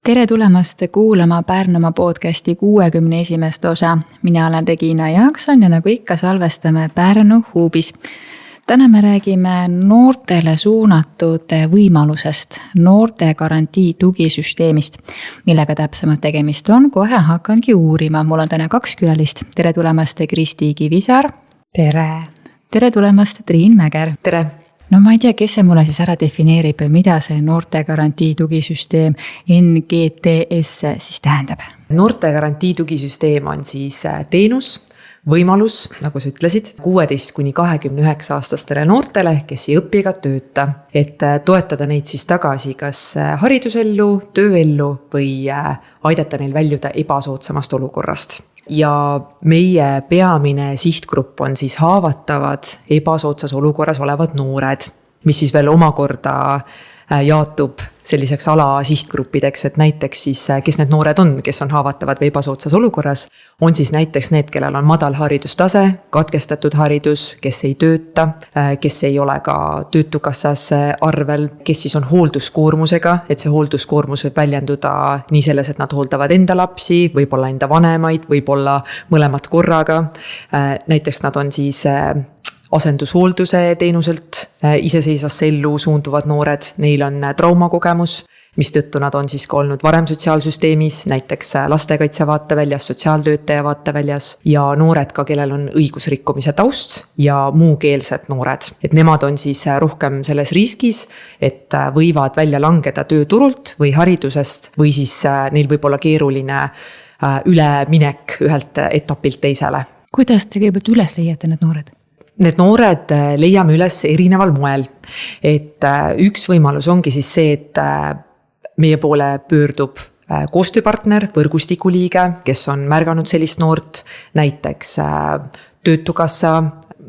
Tere tulemast kuulama Pärnumaa podcasti 61. osa. Mina olen Regina Jaakson ja nagu ikka salvestame Pärnu Huubis. Täna me räägime noortele suunatud võimalusest, noorte garantii tugisüsteemist. Millega täpsemalt tegemist on, kohe hakkangi uurima. Mul on täna 2 külalist. Tere tulemast Kristi Kivisaar. Tere! Tere tulemast Triin Mäger. Tere! No ma ei tea, kes see mulle siis ära defineerib, mida see noorte garantii tugisüsteem NGTS siis tähendab? Noorte garantii tugisüsteem on siis teenus, võimalus, nagu sa ütlesid, 16–29-aastastele noortele, kes ei õpi ega tööta, et toetada neid siis tagasi kas haridusellu, tööellu või aidata neil väljuda ebasoodsamast olukorrast. Ja meie peamine sihtgrupp on siis haavatavad, ebasoodsas olukorras olevad noored, mis siis veel omakorda jaatub selliseks alasihtgruppideks, et näiteks siis, kes need noored on, kes on haavatavad või ebasoodsas olukorras, on siis näiteks need, kellel on madal haridustase, katkestatud haridus, kes ei tööta, kes ei ole ka töötukassas arvel, kes siis on hoolduskoormusega, et see hoolduskoormus võib väljenduda nii selles, et nad hooldavad enda lapsi, võib-olla enda vanemaid, võib-olla mõlemat korraga. Näiteks nad on siis asendushoolduse teenuselt iseseisvasse ellu suunduvad noored, neil on traumakogemus, mistõttu nad on siis ka olnud varem sotsiaalsüsteemis, näiteks lastekaitse vaateväljas, sotsiaaltöötaja vaateväljas ja noored ka, kellel on õigusrikkumise taust ja muukeelsed noored. Et nemad on siis rohkem selles riskis, et võivad välja langeda tööturult või haridusest või siis neil võib olla keeruline üleminek ühelt etapilt teisele. Kuidas te kõigepealt üles leiate need noored? Need noored leiame üles erineval moel, et üks võimalus ongi siis see, et meie poole pöördub koostööpartner, võrgustikuliige, kes on märganud sellist noort, näiteks töötukassa,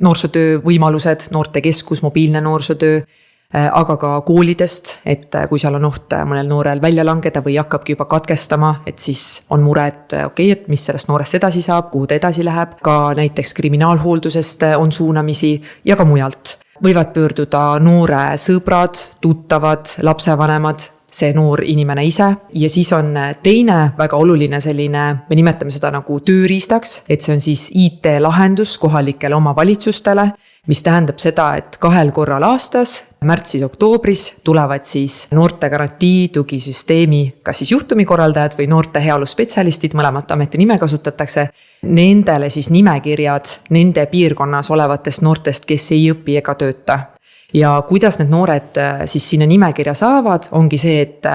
noorsootöö võimalused, noortekeskus, mobiilne noorsootöö, aga ka koolidest, et kui seal on oht mõnel noorel välja langeda või hakkabki juba katkestama, et siis on mure, et et mis sellest noorest edasi saab, kuhu ta edasi läheb. Ka näiteks kriminaalhooldusest on suunamisi ja ka mujalt. Võivad pöörduda noore sõbrad, tuttavad, lapsevanemad, see noor inimene ise. Ja siis on teine väga oluline selline, me nimetame seda nagu tööriistaks, et see on siis IT-lahendus kohalikele omavalitsustele, mis tähendab seda, et 2 korral aastas, märtsis-oktoobris tulevad siis noorte garantii tugisüsteemi, kas siis juhtumikorraldajad või noorte heaolu spetsialistid, mõlemat ameti nime kasutatakse, nendele siis nimekirjad nende piirkonnas olevatest noortest, kes ei õpi ega tööta. Ja kuidas need noored siis sinna nimekirja saavad, ongi see, et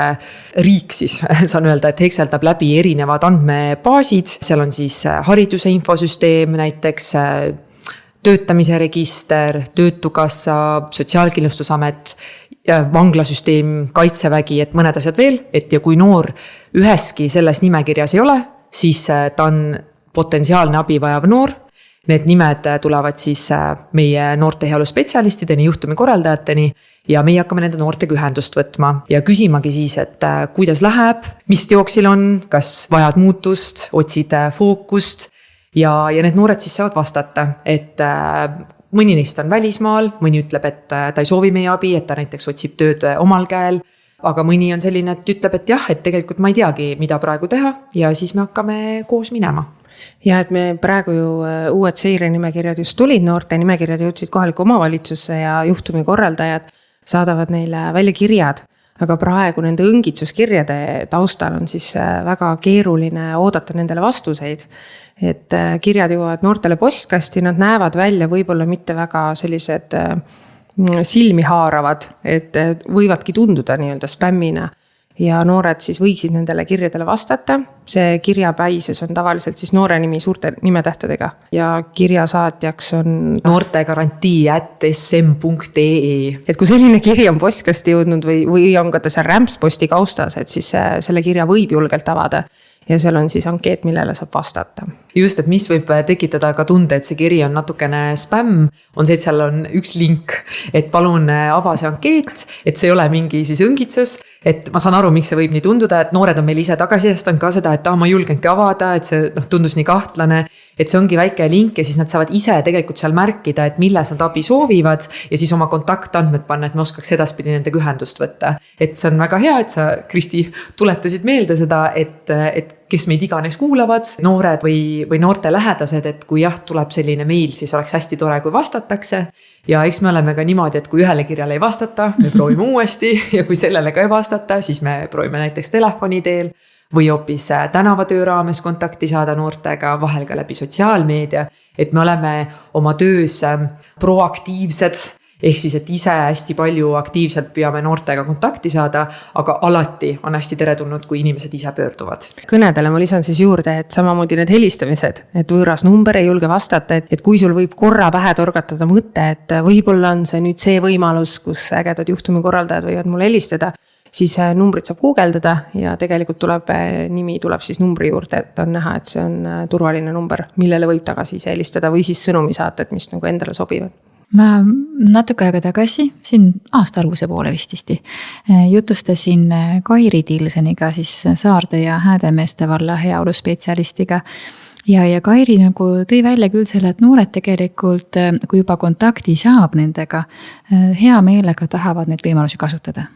riik siis, saan öelda, et hekseldab läbi erinevad andmebaasid, seal on siis hariduse infosüsteem, näiteks töötamise register, töötukassa, sotsiaalkindlustusamet, vanglasüsteem, kaitsevägi, et mõned asjad veel, et ja kui noor üheski selles nimekirjas ei ole, siis ta on potentsiaalne abi vajav noor. Need nimed tulevad siis meie noorte heaolu spetsialistideni, juhtumikorraldajateni ja meie hakkame nende noortega ühendust võtma ja küsimagi siis, et kuidas läheb, mis teoksil on, kas vajad muutust, otsid fookust. Ja need noored siis saavad vastata, et mõni neist on välismaal, mõni ütleb, et ta ei soovi meie abi, et ta näiteks otsib tööd omal käel, aga mõni on selline, et ütleb, et jah, et tegelikult ma ei teagi, mida praegu teha ja siis me hakkame koos minema. Ja et me praegu ju uued seirenimekirjad just tulid, noorte nimekirjad jõudsid kohaliku omavalitsusse ja juhtumikorraldajad saadavad neile välja kirjad. Aga praegu nende õngitsuskirjade taustal on siis väga keeruline oodata nendele vastuseid. Et kirjad jõuavad noortele postkasti, nad näevad välja võib-olla mitte väga sellised silmi haaravad, et võivadki tunduda nii-öelda spämmina. Ja noored siis võiksid nendele kirjadele vastata. See kirja päises on tavaliselt siis noore nimi suurte nimetähtedega ja kirjasaatjaks on noortegarantii@sm.ee. Et kui selline kiri on postkasti jõudnud või on ka ta seal rämpsposti kaustas, et siis selle kirja võib julgelt avada. Ja seal on siis ankeet, millele saab vastata. Just, et mis võib tekitada ka tunde, et see kiri on natukene spämm, on see, et seal on üks link, et palun ava see ankeet, et see ei ole mingi siis õngitsus, et ma saan aru, miks see võib nii tunduda, et noored on meil ise tagasisidestanud ka seda, et ma ei julgenudki avada, et see tundus nii kahtlane. Et see ongi väike link ja siis nad saavad ise tegelikult seal märkida, et milles nad abi soovivad ja siis oma kontaktandmed panna, et me oskaks edaspidi nendega ühendust võtta. Et see on väga hea, et sa, Kristi, tuletasid meelde seda, et kes meid iganes kuulavad, noored või noorte lähedased, et kui jah, tuleb selline meil, siis oleks hästi tore, kui vastatakse. Ja eks me oleme ka niimoodi, et kui ühele kirjale ei vastata, me proovime uuesti ja kui sellele ka ei vastata, siis me proovime näiteks telefoni teel või hoopis tänavatöö raames kontakti saada noortega, vahel ka läbi sotsiaalmeedia, et me oleme oma töös proaktiivsed, ehk siis, et ise hästi palju aktiivselt püüame noortega kontakti saada, aga alati on hästi teretulnud, kui inimesed ise pöörduvad. Kõnedele ma lisan siis juurde, et samamoodi need helistamised, et võõras number ei julge vastata, et kui sul võib korra pähe torgatada mõte, et võib-olla on see nüüd see võimalus, kus ägedad juhtumikorraldajad võivad mulle helistada, siis numbrit saab guugeldada ja tegelikult nimi tuleb siis numbri juurde, et on näha, et see on turvaline number, millele võib tagasi ise helistada või siis sõnumi saata, et mis nagu endale sobivad. Ma natuke aega tagasi, siin aasta alguse poole vististi, jutustasin Kairi Tilseniga, siis Saarde ja Häädemeeste valla heaoluspetsialistiga. Ja Kairi nagu tõi välja küll selle, et noored tegelikult, kui juba kontakti saab nendega, hea meelega tahavad neid võimalusi kasutada.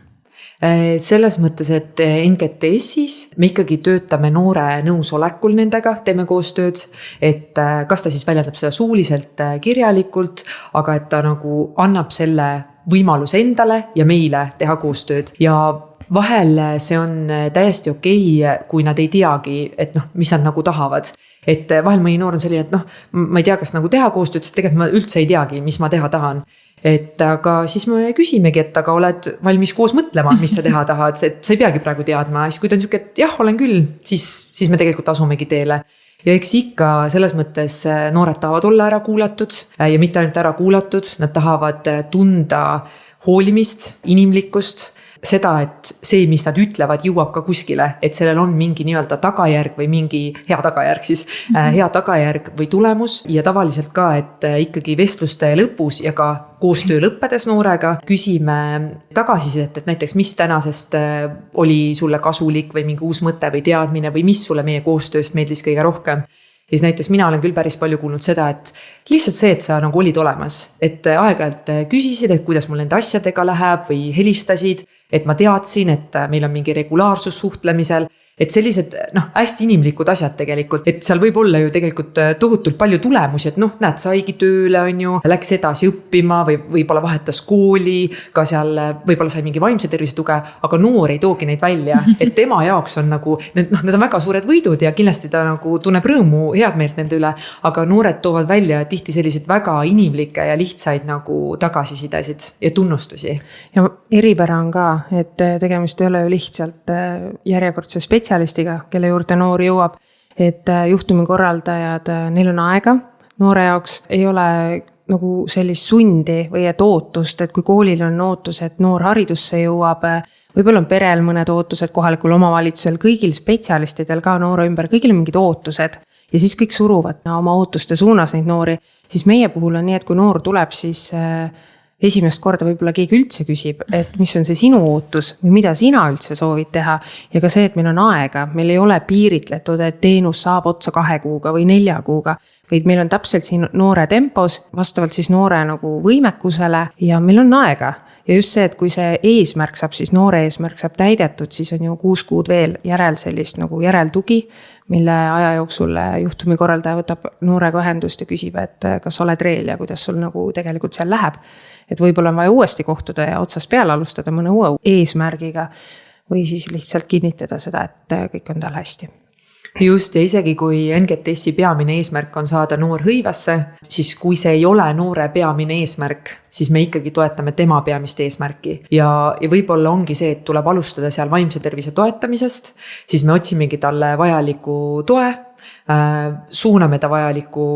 Selles mõttes, et NGTS-is me ikkagi töötame noore nõusolekul nendega, teeme koostööd, et kas ta siis väljendab seda suuliselt, kirjalikult, aga et ta nagu annab selle võimaluse endale ja meile teha koostööd ja vahel see on täiesti okei, kui nad ei teagi, et mis nad nagu tahavad. Et vahel mõni noor on selline, et ma ei tea, kas nagu teha koostööd, sest tegelikult ma üldse ei teagi, mis ma teha tahan. Et aga siis me küsimegi, et aga oled valmis koos mõtlema, mis sa teha tahad, et sa ei peagi praegu teadma. Siis kui ta on siuke, et jah, olen küll, siis me tegelikult asumegi teele. Ja eks ikka selles mõttes noored tahavad olla ära kuulatud ja mitte ainult ära kuulatud, nad tahavad tunda hoolimist, inimlikkust, seda, et see, mis nad ütlevad, jõuab ka kuskile, et sellel on mingi nii-öelda tagajärg või mingi hea tagajärg siis, hea tagajärg või tulemus ja tavaliselt ka, et ikkagi vestluste lõpus ja ka koostöö lõppedes noorega küsime tagasisidet, et näiteks mis tänasest oli sulle kasulik või mingi uus mõte või teadmine või mis sulle meie koostööst meeldis kõige rohkem. Ja siis näiteks mina olen küll päris palju kuulnud seda, et lihtsalt see, et sa nagu olid olemas, et aeg-ajalt küsisid, et kuidas mul nende asjadega läheb või helistasid, et ma teadsin, et meil on mingi regulaarsus suhtlemisel, et sellised hästi inimlikud asjad tegelikult, et seal võib olla ju tegelikult tohutult palju tulemusi, et näed, saigi tööle, on ju, läks edasi õppima või võib-olla vahetas kooli, ka seal võib-olla sai mingi vaimse tervise tuge, aga noor ei toogi neid välja, et tema jaoks on nagu, need on väga suured võidud ja kindlasti ta nagu tunneb rõõmu, head meelt nende üle, aga noored toovad välja tihti selliseid väga inimlikke ja lihtsaid nagu tagasisidesid ja tunnustusi. Ja eripära on ka, et tegemist ei ole ju lihtsalt järjekordse spetsialistiga, kelle juurde noor jõuab, et juhtumikorraldajad, neil on aega, noore jaoks ei ole nagu sellist sundi või et ootust, et kui koolil on ootus, et noor haridusse jõuab, võib-olla on perel mõned ootused kohalikul omavalitsusel, kõigil spetsialistidel ka noore ümber, kõigil on mingid ootused ja siis kõik suruvad oma ootuste suunas neid noori, siis meie puhul on nii, et kui noor tuleb, siis esimest korda võib-olla keegi üldse küsib, et mis on see sinu ootus või mida sina üldse soovid teha ja ka see, et meil on aega, meil ei ole piiritletud, et teenus saab otsa 2 kuuga või 4 kuuga, vaid meil on täpselt siin noore tempos, vastavalt siis noore nagu võimekusele ja meil on aega. Ja just see, et kui see eesmärk saab, siis noore eesmärk saab täidetud, siis on ju 6 kuud veel järel sellist nagu järeltugi, mille aja jooksul juhtumikorraldaja võtab noorega ühendust ja küsib, et kas oled reel ja kuidas sul nagu tegelikult seal läheb. Et võib-olla on vaja uuesti kohtuda ja otsast peale alustada mõne uue eesmärgiga või siis lihtsalt kinnitada seda, et kõik on tal hästi. Just, ja isegi kui NGTS-i peamine eesmärk on saada noor hõivesse, siis kui see ei ole noore peamine eesmärk, siis me ikkagi toetame tema peamist eesmärki. Ja võib-olla ongi see, et tuleb alustada seal vaimse tervise toetamisest, siis me otsimegi talle vajaliku toe, suuname ta vajaliku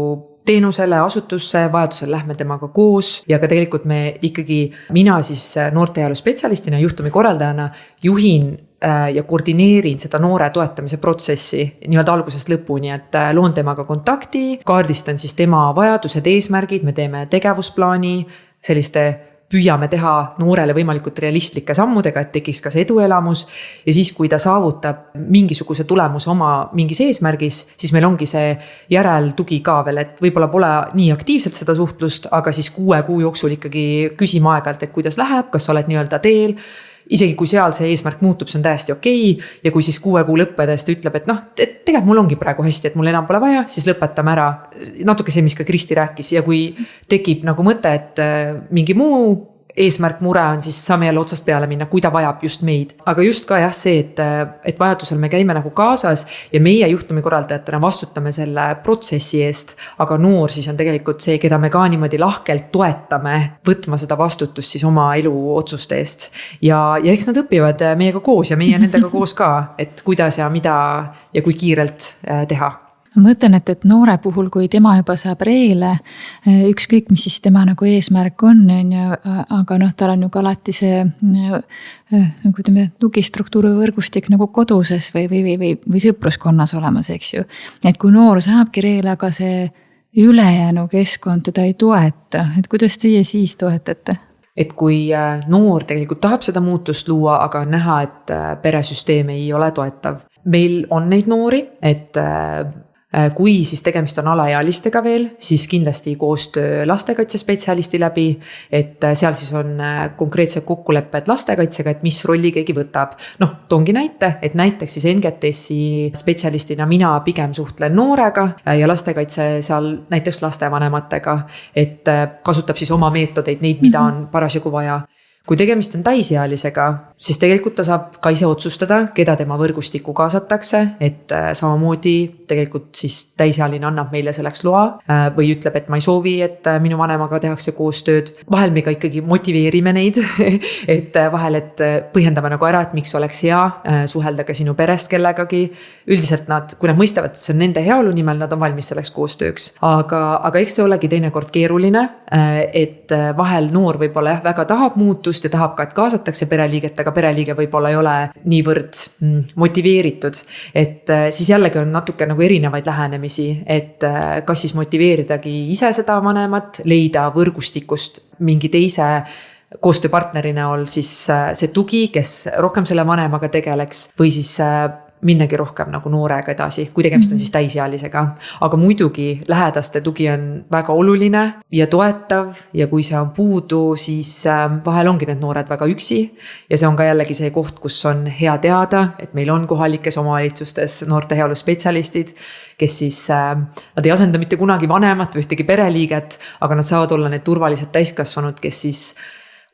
teenusele, asutusse, vajadusel lähme temaga koos ja ka tegelikult me ikkagi, mina siis noorteheaolu spetsialistina, juhtumikorraldajana juhin ja koordineerin seda noore toetamise protsessi nii-öelda algusest lõpuni, et loon temaga kontakti, kaardistan siis tema vajadused, eesmärgid, me teeme tegevusplaani selliste püüame teha noorele võimalikult realistlike sammudega, et tekiks ka see eduelamus. Ja siis, kui ta saavutab mingisuguse tulemuse oma mingis eesmärgis, siis meil ongi see järeltugi ka veel, et võib-olla pole nii aktiivselt seda suhtlust, aga siis 6 kuu jooksul ikkagi küsime aeg-ajalt, et kuidas läheb, kas sa oled nii-öelda teel. Isegi kui seal see eesmärk muutub, see on täiesti okei. Ja kui siis 6 kuu lõppedes ta ütleb, et tegelikult mul ongi praegu hästi, et mul enam pole vaja, siis lõpetame ära. Natuke see, mis ka Kristi rääkis, ja kui tekib nagu mõte, et mingi muu eesmärk, mure on, siis saame jälle otsast peale minna, kui ta vajab just meid. Aga just ka jah see, et vajadusel me käime nagu kaasas ja meie juhtumikorraldajatena vastutame selle protsessi eest, aga noor siis on tegelikult see, keda me ka niimoodi lahkelt toetame võtma seda vastutust siis oma elu otsuste eest. Ja eks nad õpivad meiega koos ja meie nendega koos ka, et kuidas ja mida ja kui kiirelt teha. Ma mõtlen, et noore puhul, kui tema juba saab reele, ükskõik mis siis tema nagu eesmärk on, aga tal on ju ka alati see tugistruktuuri võrgustik nagu koduses või sõpruskonnas olemas, eks ju. Et kui noor saabki reele, aga see ülejäänu keskkond teda ei toeta, et kuidas teie siis toetate? Et kui noor tegelikult tahab seda muutust luua, aga on näha, et peresüsteem ei ole toetav. Meil on neid noori, et kui siis tegemist on alaealistega veel, siis kindlasti koostöö lastekaitsespetsialisti läbi, et seal siis on konkreetsed kokkulepped lastekaitsega, et mis rolli keegi võtab. Toongi näite, et näiteks siis NGTS-i spetsialistina mina pigem suhtlen noorega ja lastekaitse seal näiteks lastevanematega, et kasutab siis oma meetodeid, neid, mida on parasjagu vaja. Kui tegemist on täisealisega, siis tegelikult ta saab ka ise otsustada, keda tema võrgustikku kaasatakse, et samamoodi tegelikult siis täisealine annab meile selleks loa või ütleb, et ma ei soovi, et minu vanemaga tehakse koostööd. Vahel me ka ikkagi motiveerime neid, et vahel, et põhjendame nagu ära, et miks oleks hea suhelda ka sinu perest kellegagi. Üldiselt nad, kui nad mõistavad, et see on nende heaolu nimel, nad on valmis selleks koostööks. Aga eks see olegi teinekord keeruline, et vahel noor võib-olla väga tahab muutust ja tahab ka, et kaasatakse pereliiget, aga pereliige võib-olla ei ole niivõrd motiveeritud. Et siis jällegi on natuke nagu erinevaid lähenemisi, et kas siis motiveeridagi ise seda vanemat, leida võrgustikust mingi teise koostööpartneri näol siis see tugi, kes rohkem selle vanemaga tegeleks või siis minnagi rohkem nagu noorega edasi, kui tegemist on siis täisealisega. Aga muidugi lähedaste tugi on väga oluline ja toetav ja kui see on puudu, siis vahel ongi need noored väga üksi ja see on ka jällegi see koht, kus on hea teada, et meil on kohalikes omavalitsustes noorte heaolu spetsialistid, kes siis, nad ei asenda mitte kunagi vanemat või ühtegi pereliiget, aga nad saavad olla need turvalised täiskasvanud, kes siis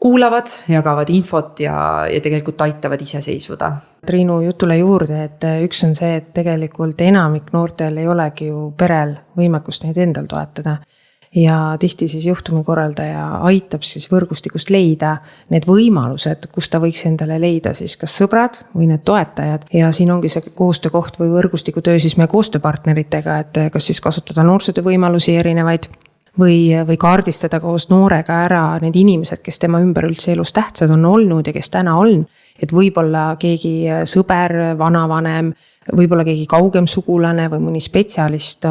kuulavad, jagavad infot ja tegelikult aitavad iseseisvuda. Triinu jutule juurde, et üks on see, et tegelikult enamik noortel ei olegi ju perel võimekust neid endal toetada. Ja tihti siis juhtumikorraldaja aitab siis võrgustikust leida need võimalused, kus ta võiks endale leida siis kas sõbrad või need toetajad. Ja siin ongi see koostöökoht või võrgustikutöö siis meie koostööpartneritega, et kas siis kasutada noorsootöö võimalusi erinevaid või kaardistada koos noorega ära need inimesed, kes tema ümber üldse elus tähtsad on olnud ja kes täna on. Et võib-olla keegi sõber, vanavanem, võib-olla keegi kaugem sugulane või mõni spetsialist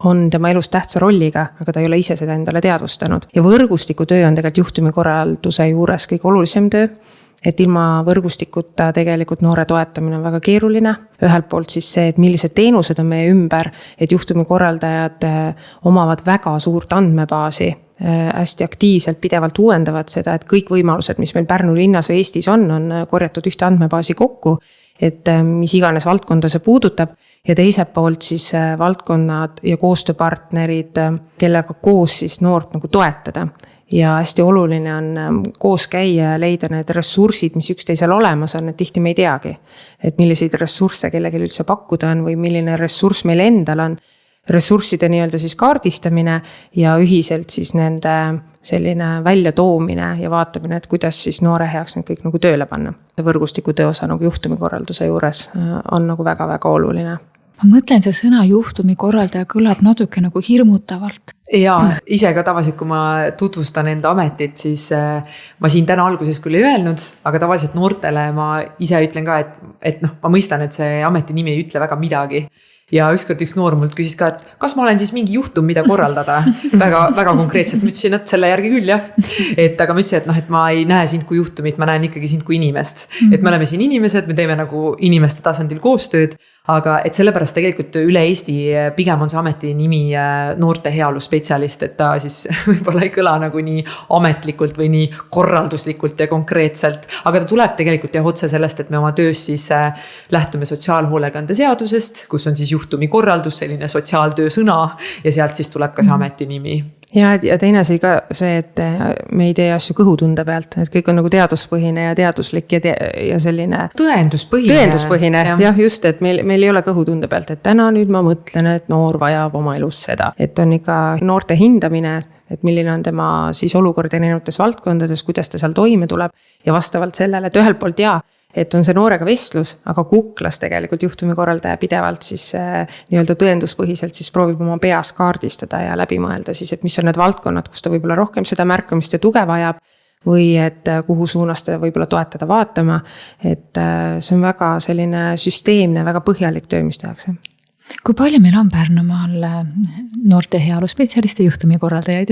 on tema elus tähtsa rolliga, aga ta ei ole ise seda endale teadvustanud. Ja võrgustikutöö on tegelikult juhtumikorralduse juures kõige olulisem töö. Et ilma võrgustikuta tegelikult noore toetamine on väga keeruline. Ühelt poolt siis see, et millised teenused on meie ümber, et juhtumikorraldajad omavad väga suurt andmebaasi, hästi aktiivselt pidevalt uuendavad seda, et kõik võimalused, mis meil Pärnu linnas või Eestis on korjatud ühte andmebaasi kokku, et mis iganes valdkonda see puudutab ja teiselt poolt siis valdkonnad ja koostööpartnerid, kellega koos siis noort nagu toetada. Ja hästi oluline on koos käia ja leida need ressursid, mis üksteisel olemas on, et tihti me ei teagi, et milliseid ressursse kellelgi üldse pakkuda on või milline ressurss meil endal on. Ressursside nii-öelda siis kaardistamine ja ühiselt siis nende selline väljatoomine ja vaatamine, et kuidas siis noore heaks need kõik nagu tööle panna. Võrgustiku tööosa nagu juhtumikorralduse juures on nagu väga-väga oluline. Ma mõtlen, see sõna juhtumikorraldaja kõlab natuke nagu hirmutavalt. Ja ise ka tavaliselt, kui ma tutvustan enda ametit, siis ma siin täna alguses küll ei öelnud, aga tavaliselt noortele ma ise ütlen ka, et ma mõistan, et see ameti nimi ei ütle väga midagi. ja ükskord üks noor mult küsis ka, et kas ma olen siis mingi juhtum, mida korraldada. väga konkreetselt ma ütlesin, et selle järgi küll jah. Et aga ma ütlesin, et et ma ei näe sind kui juhtumit, ma näen ikkagi sind kui inimest. Et me oleme siin inimesed, me teeme nagu inimeste tasandil koostööd. Aga et sellepärast tegelikult üle Eesti pigem on see ameti nimi noorte heaolu spetsialist, et ta siis võib-olla ei kõla nagu nii ametlikult või nii korralduslikult ja konkreetselt. Aga ta tuleb tegelikult otse sellest, et me oma töös siis lähtume sotsiaalhoolekande seadusest, kus on siis juhtumi korraldus, selline sotsiaaltöö sõna ja sealt siis tuleb ka see ameti nimi. Ja teine asi ka see, et me ei tee asju kõhutunde pealt, et kõik on nagu teaduspõhine ja teaduslik ja selline tõenduspõhine, jah just, et meil ei ole kõhutunde pealt, et täna nüüd ma mõtlen, et noor vajab oma elus seda, et on ikka noorte hindamine, et milline on tema siis olukord erinevates valdkondades, kuidas ta seal toime tuleb ja vastavalt sellele, et ühelt poolt et on see noorega vestlus, aga kuklas tegelikult juhtumikorraldaja pidevalt siis nii-öelda tõenduspõhiselt siis proovib oma peas kaardistada ja läbi mõelda siis, et mis on need valdkonnad, kus ta võib-olla rohkem seda märkamist ja tuge vajab või et kuhu suunas ta võib-olla toetada vaatama, et see on väga selline süsteemne, väga põhjalik töö, mis tehakse. Kui palju meil on Pärnumaal noorte heaolu spetsialiste juhtumikorraldajaid?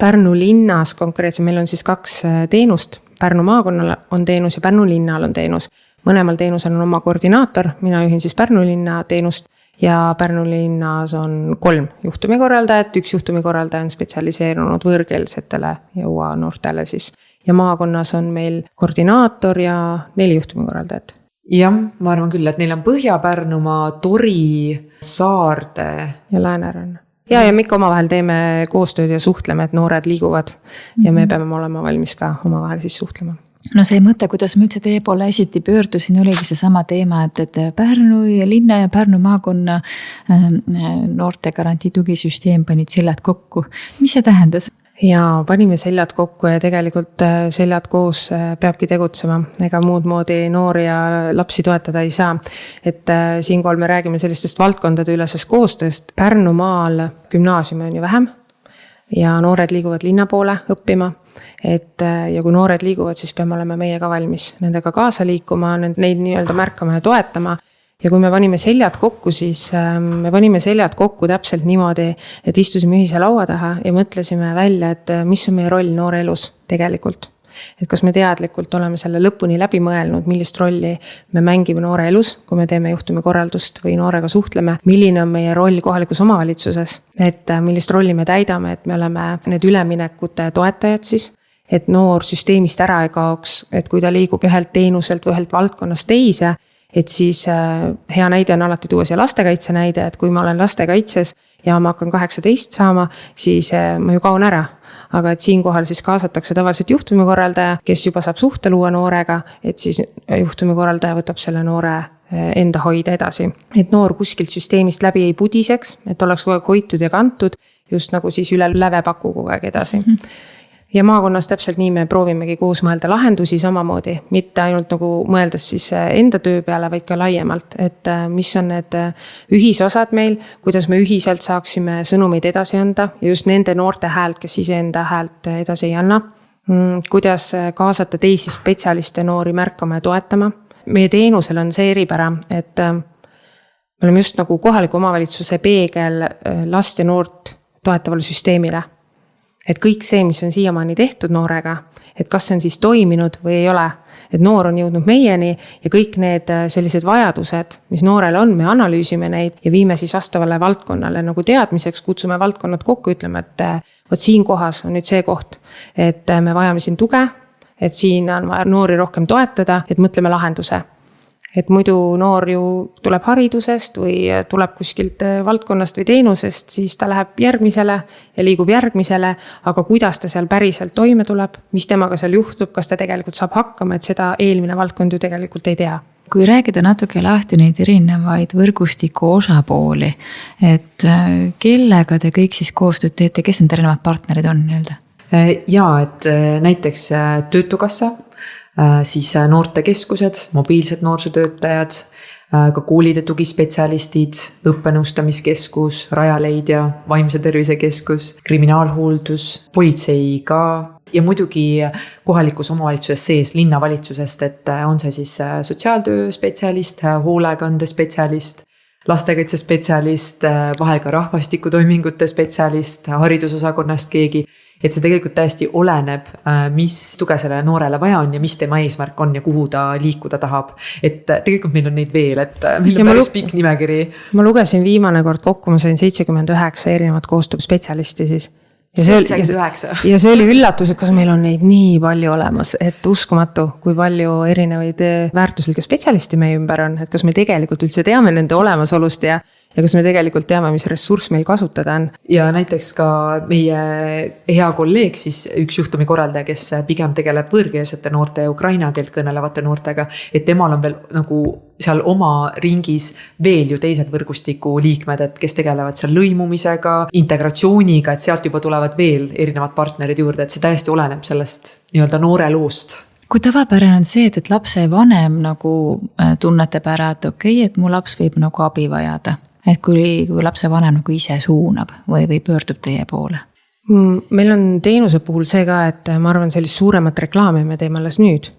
Pärnu linnas konkreetselt meil on siis 2 teenust. Pärnu maakonnal on teenus ja Pärnu linnal on teenus. Mõlemal teenusel on oma koordinaator, mina juhin siis Pärnu linna teenust ja Pärnu linnas on 3 juhtumikorraldajat. 1 juhtumikorraldaja on spetsialiseerunud võõrkeelsetele ja uue noortele siis. Ja maakonnas on meil koordinaator ja 4 juhtumikorraldajat. Jah, ma arvan küll, et neil on Põhja-Pärnumaa, Tori, Saarde ja Lääneranna. Ja me ikka omavahel teeme koostööd ja suhtleme, et noored liiguvad ja me peame olema valmis ka omavahel siis suhtlema. No see mõte, kuidas ma üldse teie poole esiti pöördusin, oligi see sama teema, et Pärnu ja linna ja Pärnu maakonna noorte garantii tugisüsteem panid seljad kokku. Mis see tähendas? Ja panime seljad kokku ja tegelikult seljad koos peabki tegutsema. Ega muud moodi noori ja lapsi toetada ei saa. Et siinkohal me räägime sellistest valdkondade ülesest koostööst. Pärnumaal gümnaasiumi on ju vähem ja noored liiguvad linna poole õppima. Ja kui noored liiguvad, siis peame olema meie ka valmis nendega kaasa liikuma, neid nii-öelda märkama ja toetama. Ja kui me panime seljad kokku, siis me panime seljad kokku täpselt niimoodi, et istusime ühise laua taha ja mõtlesime välja, et mis on meie roll noore elus tegelikult. Et kas me teadlikult oleme selle lõpuni läbi mõelnud, millist rolli me mängime noore elus, kui me teeme juhtumikorraldust või noorega suhtleme, milline on meie roll kohalikus omavalitsuses, et millist rolli me täidame, et me oleme need üleminekute toetajad siis, et noor süsteemist ära ei kaoks, et kui ta liigub ühelt teenuselt või ühelt valdkonnast teise, et siis hea näide on alati tuua see lastekaitse näide, et kui ma olen lastekaitses ja ma hakkan 18 saama, siis ma ju kaon ära. Aga et siinkohal siis kaasatakse tavaliselt juhtumikorraldaja, kes juba saab suhte luua noorega, et siis juhtumikorraldaja võtab selle noore enda hoida edasi. Et noor kuskilt süsteemist läbi ei pudiseks, et oleks kogu aeg hoitud ja kantud, just nagu siis üle lävepaku kogu aeg edasi. Ja maakonnas täpselt nii me proovimegi koos mõelda lahendusi samamoodi, mitte ainult nagu mõeldes siis enda töö peale, vaid ka laiemalt, et mis on need ühisosad meil, kuidas me ühiselt saaksime sõnumeid edasi anda ja just nende noorte häält, kes ise enda häält edasi ei anna, kuidas kaasata teisi spetsialiste noori märkama ja toetama. Meie teenusel on see eripära, et me oleme just nagu kohaliku omavalitsuse peegel last ja noort toetavale süsteemile. Et kõik see, mis on siiamaani tehtud noorega, et kas see on siis toiminud või ei ole, et noor on jõudnud meieni ja kõik need sellised vajadused, mis noorel on, me analüüsime neid ja viime siis vastavale valdkonnale nagu teadmiseks, kutsume valdkonnad kokku, ütleme, et võt siin kohas on nüüd see koht, et me vajame siin tuge, et siin on vaja noori rohkem toetada, et mõtleme lahenduse. Et muidu noor ju tuleb haridusest või tuleb kuskilt valdkonnast või teenusest, siis ta läheb järgmisele ja liigub järgmisele, aga kuidas ta seal päriselt toime tuleb, mis temaga seal juhtub, kas ta tegelikult saab hakkama, et seda eelmine valdkond ju tegelikult ei tea. Kui rääkida natuke lahti neid erinevaid võrgustiku osapooli, et kellega te kõik siis koostööd teete, kes need erinevad partnerid on nii-öelda? Ja, et näiteks Töötukassa, siis noortekeskused, mobiilsed noorsootöötajad, ka koolide tugispetsialistid, õppenõustamiskeskus, Rajaleidja, vaimse tervise keskus, kriminaalhooldus, politsei ka ja muidugi kohalikus omavalitsuses sees linnavalitsusest, et on see siis sotsiaaltöö spetsialist, hoolekande spetsialist, lastekaitsespetsialist, vahel ka rahvastikutoimingute spetsialist, haridusosakonnast keegi. Et see tegelikult täiesti oleneb, mis tuge sellele noorele vaja on ja mis tema eesmärk on ja kuhu ta liikuda tahab. Et tegelikult meil on neid veel, et meil on päris pikk nimekiri. Ma lugesin viimane kord kokku, ma sain 79 erinevat koostööspetsialisti siis. Ja 79. Ja see oli üllatus, et kas meil on neid nii palju olemas, et uskumatu, kui palju erinevaid väärtuslikke spetsialisti meie ümber on, et kas me tegelikult üldse teame nende olemasolust ja kas me tegelikult teame, mis ressurss meil kasutada on. Ja näiteks ka meie hea kolleeg, siis üks juhtumi korraldaja, kes pigem tegeleb võõrkeelsete noorte ja ukraina keelt kõnelevate noortega, et temal on veel nagu seal oma ringis veel ju teised võrgustiku liikmed, et kes tegelevad seal lõimumisega, integratsiooniga, et sealt juba tulevad veel erinevad partnerid juurde, et see täiesti oleneb sellest nii-öelda noore loost. Kui tavapärane on see, et lapse vanem nagu tunnetab ära, et okei, et mu laps võib nagu abi vajada. Et kui lapse vanem nagu ise suunab või pöördub teie poole? Meil on teenuse puhul see ka, et ma arvan, sellist suuremat reklaami me teeme alles nüüd.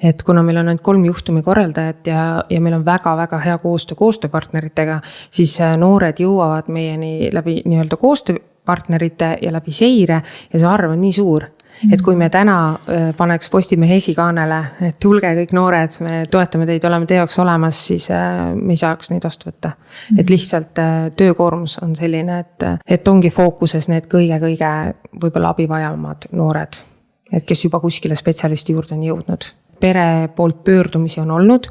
Et kuna meil on ainult 3 juhtumi korraldajat ja meil on väga-väga hea koostööpartneritega, siis noored jõuavad meieni läbi nii-öelda koostööpartnerite ja läbi seire ja see arv on nii suur. Et kui me täna paneks Postimehe esikaanele, et tulge kõik noored, me toetame teid, oleme teie jaoks olemas, siis me ei saaks neid vastu võtta. Et lihtsalt töökoormus on selline, et ongi fookuses need kõige-kõige võib-olla abivajamad noored, et kes juba kuskile spetsialisti juurde on jõudnud. Pere poolt pöördumisi on olnud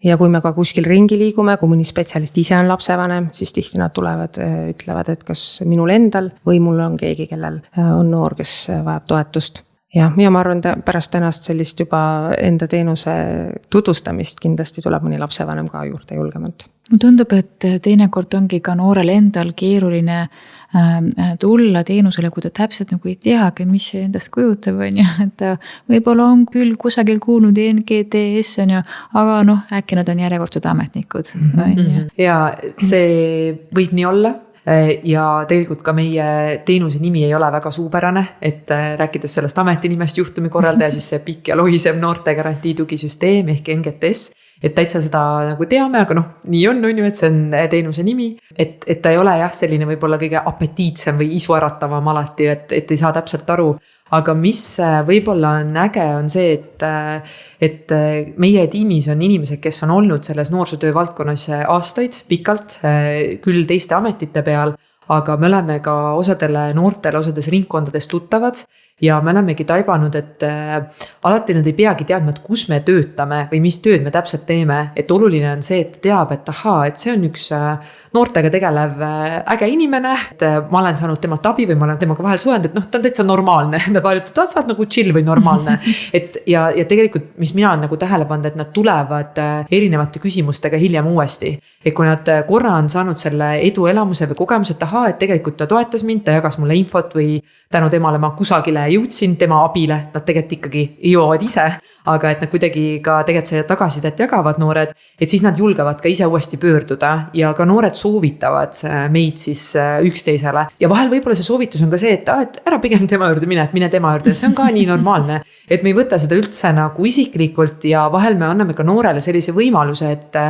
ja kui me ka kuskil ringi liigume, kui mõni spetsialist ise on lapsevanem, siis tihti nad tulevad, ütlevad, et kas minul endal või mul on keegi, kellel on noor, kes vajab toetust. Ja ma arvan, pärast tänast sellist juba enda teenuse tutvustamist kindlasti tuleb mõni lapsevanem ka juurde julgemalt. Mulle tundub, et teinekord ongi ka noorel endal keeruline tulla teenusele, kui ta täpselt nagu ei teagi, mis see endast kujutab, et võib-olla on küll kusagil kuulnud NGTS, aga äkki nad on järjekordsed ametnikud. Ja see võib nii olla. Ja tegelikult ka meie teenuse nimi ei ole väga suupärane, et rääkides sellest ametinimest juhtumi korraldaja, siis see pikk ja lohisev noorte garantii tugisüsteem ehk NGTS, et täitsa seda nagu teame, aga nii on ju, et see on teenuse nimi, et ta ei ole selline võib-olla kõige apetiitsem või isuäratavam alati, et ei saa täpselt aru. Aga mis võib-olla on äge, on see, et meie tiimis on inimesed, kes on olnud selles noorsootöö valdkonnas aastaid pikalt, küll teiste ametite peal, aga me oleme ka osadele noortele osades ringkondades tuttavad ja me olemegi taibanud, et alati nad ei peagi teadma, et kus me töötame või mis tööd me täpselt teeme, et oluline on see, et teab, et et see on üks noortega tegelev äge inimene, et ma olen saanud temalt abi või ma olen temaga vahel suhelnud, et ta on täitsa normaalne, nad vaadavad, ta on nagu chill või normaalne, et ja tegelikult, mis mina olen nagu tähele pannud, et nad tulevad erinevate küsimustega hiljem uuesti, et kui nad korra on saanud selle eduelamuse või kogemuse, et tegelikult ta toetas mind, ta jagas mulle infot või tänu temale ma kusagile jõudsin tema abile, nad tegelikult ikkagi jõuavad ise, aga et nad kuidagi ka tegelikult see tagasisidet jagavad noored, et siis nad julgevad ka ise uuesti pöörduda ja ka noored soovitavad meid siis üksteisele. Ja vahel võib-olla see soovitus on ka see, et ära pigem tema juurde mine tema juurde, see on ka nii normaalne, et me ei võta seda üldse nagu isiklikult ja vahel me anname ka noorele sellise võimaluse, et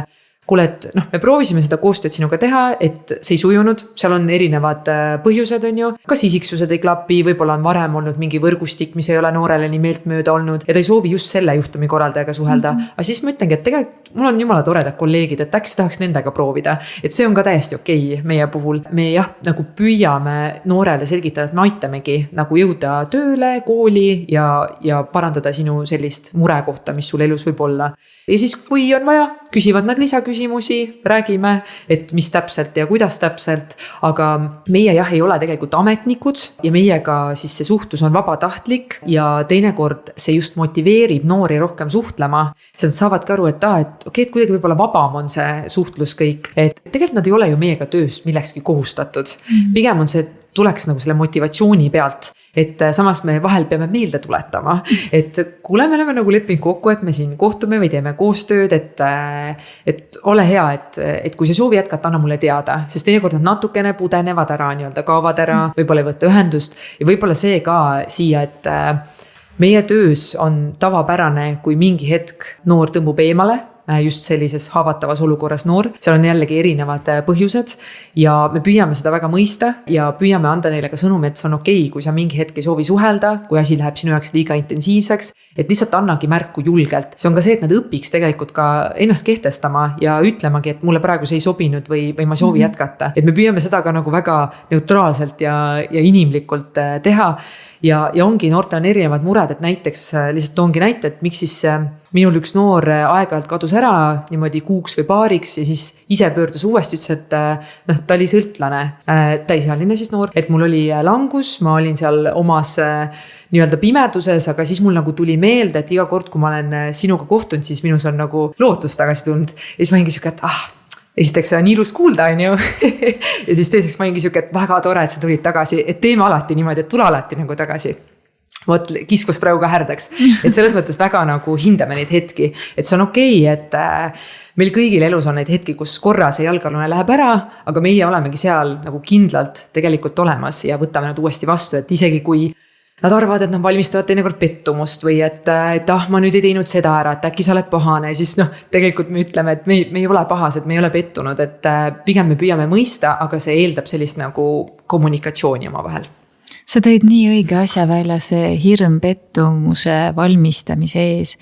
kuule, et me proovisime seda koostööd sinuga teha, et see ei sujunud, seal on erinevad põhjused, kas isiksused ei klapi, võib-olla on varem olnud mingi võrgustik, mis ei ole noorele nii meeltmööda olnud ja ta ei soovi just selle juhtumi korraldajaga suhelda. Aga siis ma ütlengi, et tegelikult mul on jumala toredad kolleegid, et äkki tahaks nendega proovida, et see on ka täiesti okei meie puhul. Me nagu püüame noorele selgitada, et me aitamegi nagu jõuda tööle, kooli ja parandada sinu sellist murekohta, mis sul elus võib olla. Ja siis, kui on vaja, küsivad nad lisaküsimusi, räägime, et mis täpselt ja kuidas täpselt, aga meie ei ole tegelikult ametnikud ja meiega siis see suhtlus on vabatahtlik ja teinekord see just motiveerib noori rohkem suhtlema. Nad saavadki aru, et okei, et kuidagi võib-olla vabam on see suhtlus kõik, et tegelikult nad ei ole ju meiega tööst millekski kohustatud. Pigem on see tuleks nagu selle motivatsiooni pealt, et samas me vahel peame meelde tuletama, et kuule, me oleme nagu leppinud kokku, et me siin kohtume või teeme koostööd, et ole hea, et kui sa soovi jätkata, anna mulle teada, sest teinekord nad natukene pudenevad ära, kaavad ära, võib-olla ei võtta ühendust ja võib-olla see ka siia, et meie töös on tavapärane, kui mingi hetk noor tõmbub eemale, just sellises haavatavas olukorras noor. Seal on jällegi erinevad põhjused ja me püüame seda väga mõista ja püüame anda neile ka sõnumi, et see on okei, kui sa mingi hetk ei soovi suhelda, kui asi läheb sinu jaoks liiga intensiivseks, et lihtsalt annagi märku julgelt. See on ka see, et nad õpiks tegelikult ka ennast kehtestama ja ütlemagi, et mulle praegu see ei sobinud või ma ei soovi jätkata. Et me püüame seda ka nagu väga neutraalselt ja inimlikult teha. Ja ongi, noortel on erinevad mured, et näiteks lihtsalt toongi näite, et miks siis minul üks noor aeg-ajalt kadus ära niimoodi kuuks või paariks ja siis ise pöördus uuesti, ütles, et ta oli sõltlane, täisealine siis noor, et mul oli langus, ma olin seal omas nii-öelda pimeduses, aga siis mul nagu tuli meelde, et iga kord, kui ma olen sinuga kohtunud, siis minus on nagu lootus tagasi tulnud. Ja siis ma hingi siuke, et esiteks on ilus kuulda, on ju. Ja siis teiseks ma hingi siuke, et väga tore, et sa tulid tagasi, et teeme alati niimoodi, et tule alati nagu tagasi. Vot kiskus praegu ka härdaks. Et selles mõttes väga nagu hindame neid hetki, et see on okei, et meil kõigil elus on neid hetki, kus korra see jalgalune läheb ära, aga meie olemegi seal nagu kindlalt tegelikult olemas ja võtame nad uuesti vastu, et isegi kui nad arvavad, et nad valmistavad teinekord pettumust või et ma nüüd ei teinud seda ära, et äkki sa oled pahane, siis tegelikult me ütleme, et me ei ole pahased, me ei ole pettunud, et pigem me püüame mõista, aga see eeldab sellist nagu kommunikatsiooni oma vahel. Sa tõid nii õige asja välja, see hirm pettumuse valmistamise ees,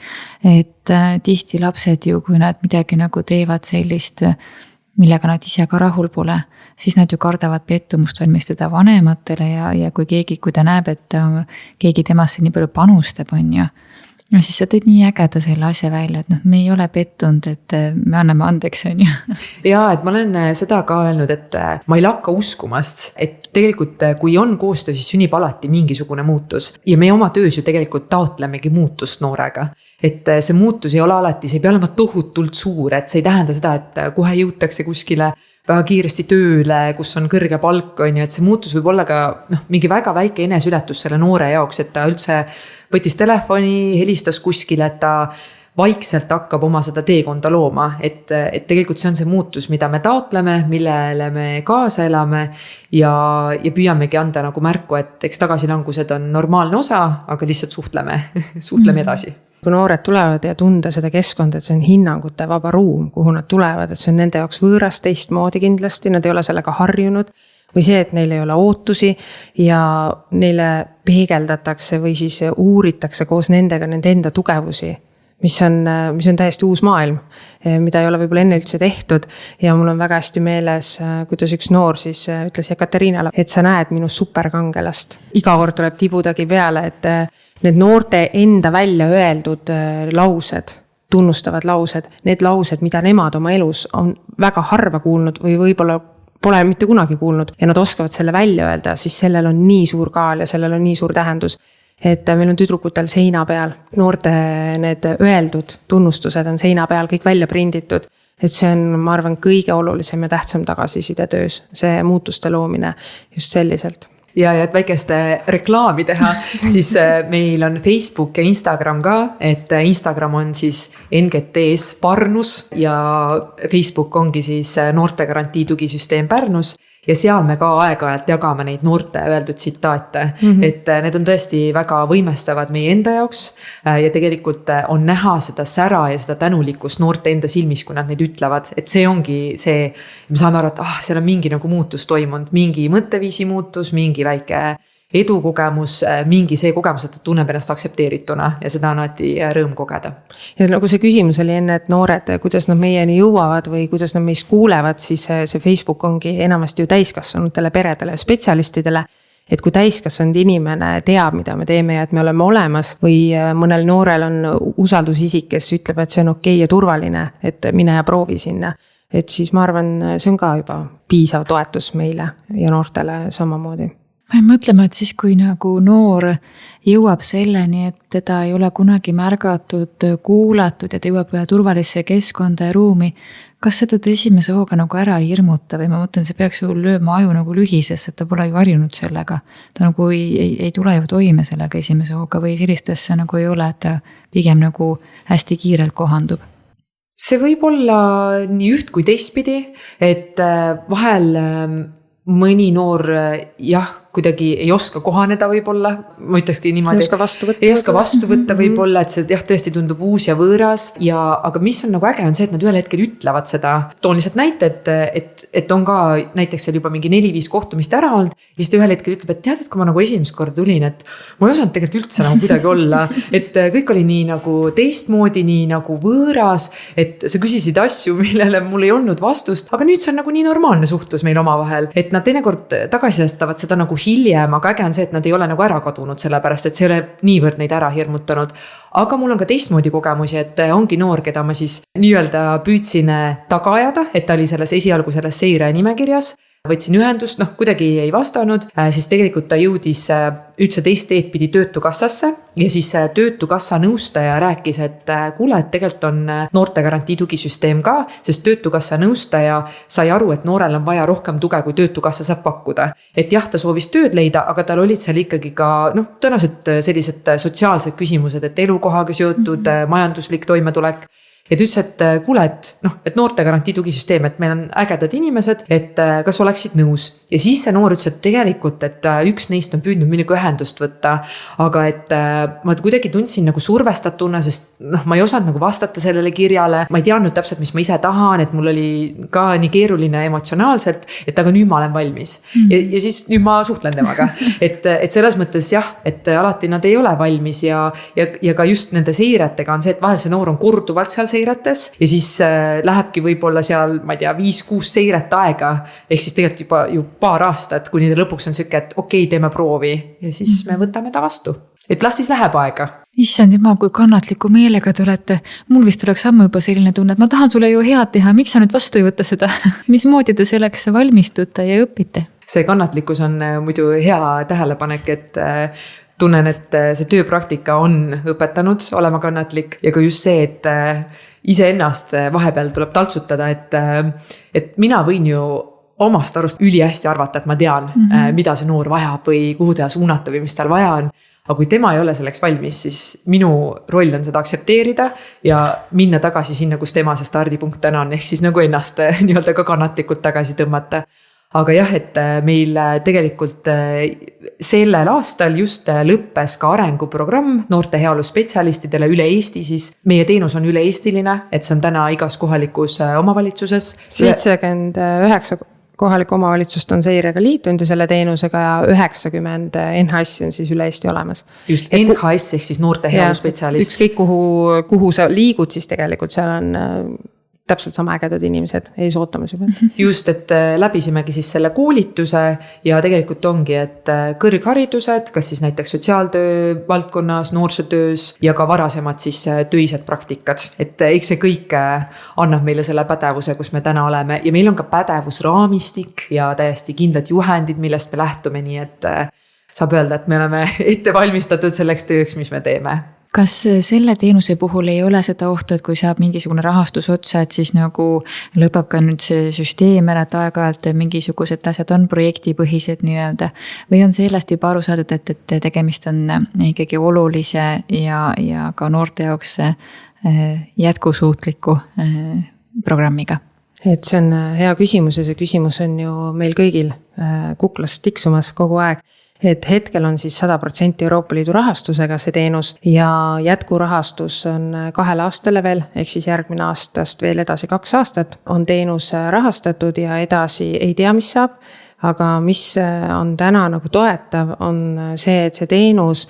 et tihti lapsed ju, kui nad midagi nagu teevad sellist, millega nad ise ka rahul pole, siis nad ju kardavad pettumust valmistada vanematele ja kui ta näeb, et keegi temasse nii palju panustab, on ju. Ja siis sa tõid nii ägeda selle asja välja, et me ei ole pettunud, et me anname andeks, on ju. Ja, et ma olen seda ka öelnud, et ma ei lakka uskumast, et tegelikult kui on koostöö, siis sünnib alati mingisugune muutus. Ja meie oma töös ju tegelikult taotlemegi muutust noorega. Et see muutus ei ole alati, see ei pea olema tohutult suur, et see ei tähenda seda, et kohe jõutakse kuskile väga kiiresti tööle, kus on kõrge palk, on ju, et see muutus võib olla ka mingi väga väike enesületus selle noore jaoks, et ta üldse võttis telefoni, helistas kuskile, et ta vaikselt hakkab oma seda teekonda looma, et tegelikult see on see muutus, mida me taotleme, millele me kaasa elame ja püüamegi anda nagu märku, et eks tagasilangused on normaalne osa, aga lihtsalt suhtleme edasi. Kui noored tulevad ja tunda seda keskkonda, et see on hinnangute vaba ruum, kuhu nad tulevad, et see on nende jaoks võõras teistmoodi kindlasti, nad ei ole sellega harjunud või see, et neil ei ole ootusi ja neile peegeldatakse või siis uuritakse koos nendega nende enda tugevusi, mis on täiesti uus maailm, mida ei ole võib-olla enne üldse tehtud ja mul on väga hästi meeles, kuidas üks noor siis ütles Ekateriinale, et sa näed minu superkangelast. Iga kord tuleb tibudagi peale, et need noorte enda välja öeldud laused, tunnustavad laused, need laused, mida nemad oma elus on väga harva kuulnud või võib-olla pole mitte kunagi kuulnud ja nad oskavad selle välja öelda, siis sellel on nii suur kaal ja sellel on nii suur tähendus, et meil on tüdrukutel seina peal. Noorte need öeldud tunnustused on seina peal kõik välja prinditud, et see on, ma arvan, kõige olulisem ja tähtsam tagasiside töös, see muutuste loomine just selliselt. Ja et väikeste reklaami teha, siis meil on Facebook ja Instagram ka, et Instagram on siis NGTS Pärnus ja Facebook ongi siis noortegarantii tugisüsteem Pärnus ja seal me ka aeg-ajalt jagame neid noorte öeldud tsitaate, et need on tõesti väga võimestavad meie enda jaoks ja tegelikult on näha seda sära ja seda tänulikkust noorte enda silmis, kui nad neid ütlevad, et see ongi see, me saame aru, et seal on mingi nagu muutus toimunud, mingi mõtteviisi muutus, mingi väike edukogemus, mingi see kogemus, et ta tunneb ennast aktsepteerituna ja seda on alati rõõm kogeda. Ja nagu see küsimus oli enne, et noored, kuidas nad meieni jõuavad või kuidas nad meist kuulevad, siis see Facebook ongi enamasti ju täiskasvanutele peredele ja spetsialistidele, et kui täiskasvanud inimene teab, mida me teeme ja et me oleme olemas või mõnel noorel on usaldusisik, kes ütleb, et see on okei ja turvaline, et mine ja proovi sinna. Et siis ma arvan, see on ka juba piisav toetus meile ja noortele samamoodi. Ma ei mõtlema, et siis kui nagu noor jõuab selleni, et teda ei ole kunagi märgatud, kuulatud ja ta jõuab turvalisse keskkonda ja ruumi, kas seda esimese hooga nagu ära ei hirmuta või ma mõtlen, see peaks ju lööma aju nagu lühisesse, et ta pole ju harjunud sellega. Ta nagu ei tule ju toime sellega esimese hooga või sellistesse nagu ei ole, et ta pigem nagu hästi kiirelt kohandub. See võib olla nii üht kui teistpidi, et vahel mõni noor jah, kuidagi ei oska kohaneda võib-olla, ma ütlekski niimoodi. Ei oska vastu võtta võib-olla, et see jah, tõesti tundub uus ja võõras aga mis on nagu äge on see, et nad ühel hetkel ütlevad seda. Toon lihtsalt näite, et on ka näiteks seal juba mingi 4-5 kohtumist ära olnud ja siis ta ühel hetkel ütleb, et tead, et kui ma nagu esimest korda tulin, et ma ei osanud tegelikult üldse nagu kuidagi olla, et kõik oli nii nagu teistmoodi, nii nagu võõras, et sa küsisid asju, millele mul ei olnud vastust, aga nüüd see on nagu nii normaalne suhtlus meil omavahel, et nad teinekord tagasistavad seda nagu hiljem, aga äge on see, et nad ei ole nagu ära kadunud, sellepärast et see ei ole niivõrd neid ära hirmutanud. Aga mul on ka teistmoodi kogemusi, et ongi noor, keda ma siis nii-öelda püüdsin taga ajada, et ta oli esialgu selles seire nimekirjas. Võtsin ühendust, kuidagi ei vastanud, siis tegelikult ta jõudis üldse teist teed pidi Töötukassasse ja siis Töötukassa nõustaja rääkis, et kuule, et tegelikult on noortegarantii tugisüsteem ka, sest Töötukassa nõustaja sai aru, et noorel on vaja rohkem tuge, kui Töötukassa saab pakkuda. Et jah, ta soovis tööd leida, aga tal olid seal ikkagi ka tõenäoliselt sellised sotsiaalsed küsimused, et elukohaga seotud majanduslik toimetulek. Ja ta ütles, et kuule, et noortegarantii tugisüsteem, et meil on ägedad inimesed, et kas oleksid nõus. Ja siis see noor ütles, et tegelikult, et üks neist on püüdnud minuga ühendust võtta, aga et ma kuidagi tundsin nagu survestatuna, sest ma ei osanud nagu vastata sellele kirjale, ma ei teadnud täpselt, mis ma ise tahan, et mul oli ka nii keeruline emotsionaalselt, et aga nüüd ma olen valmis. Ja siis nüüd ma suhtlen temaga, et selles mõttes jah, et alati nad ei ole valmis ja ka just nende seiretega on see, et vahel see noor on korduvalt seal seiretes ja siis lähebki võib-olla seal, ma ei tea, 5-6 seiret aega, ehk siis tegelikult juba ju paar aastat, kuni ta lõpuks on siuke, et okei, teeme proovi ja siis me võtame ta vastu. Et las siis läheb aega. Issand jumal, kui kannatliku meelega te olete. Mul vist oleks ammu juba selline tunne, et ma tahan sulle ju head teha, miks sa nüüd vastu ei võtta seda? Mismoodi te selleks valmistute ja õpite? See kannatlikkus on muidu hea tähelepanek, et tunnen, et see tööpraktika on õpetanud olema kannatlik ja ka just see, et iseennast vahepeal tuleb taltsutada, et mina võin ju omast arust ülihästi arvata, et ma tean, mida see noor vajab või kuhu ta suunata või mis tal vaja on. Aga kui tema ei ole selleks valmis, siis minu roll on seda aksepteerida ja minna tagasi sinna, kus tema see stardipunkt täna on, ehk siis nagu ennast nii-öelda ka kannatlikult tagasi tõmmata. Aga jah, et meil tegelikult sellel aastal just lõppes ka arenguprogramm noorte heaolu spetsialistidele üle Eesti, siis meie teenus on üle-eestiline, et see on täna igas kohalikus omavalitsuses. 79 kohalikku omavalitsust on seirega liitunud ja selle teenusega ja 90 NHS on siis üle Eesti olemas. Just NHS ehk siis noorte heaolu spetsialist. Ükskõik kuhu sa liigud, siis tegelikult seal on täpselt sama ägedad inimesed ees ootamas juba. Just, et läbisimegi siis selle koolituse ja tegelikult ongi, et kõrgharidused, kas siis näiteks sotsiaaltöö valdkonnas, noorsootöös ja ka varasemad siis töised praktikad. Et eks see kõik annab meile selle pädevuse, kus me täna oleme ja meil on ka pädevusraamistik ja täiesti kindlad juhendid, millest me lähtume, nii et saab öelda, et me oleme ette valmistatud selleks tööks, mis me teeme. Kas selle teenuse puhul ei ole seda ohtu, et kui saab mingisugune rahastus otsa, et siis nagu lõpeb ka nüüd see süsteem ära, et aeg-ajalt mingisugused asjad on projektipõhised nii-öelda või on sellest juba aru saadud, et tegemist on ikkagi olulise ja ka noorte jaoks jätkusuutliku programmiga? Et see on hea küsimus ja see küsimus on ju meil kõigil kuklas tiksumas kogu aeg. Et hetkel on siis 100% Euroopa Liidu rahastusega see teenus ja jätkurahastus on 2 aastale veel, ehk siis järgmine aastast veel edasi 2 aastat on teenus rahastatud ja edasi ei tea, mis saab. Aga mis on täna nagu toetav, on see, et see teenus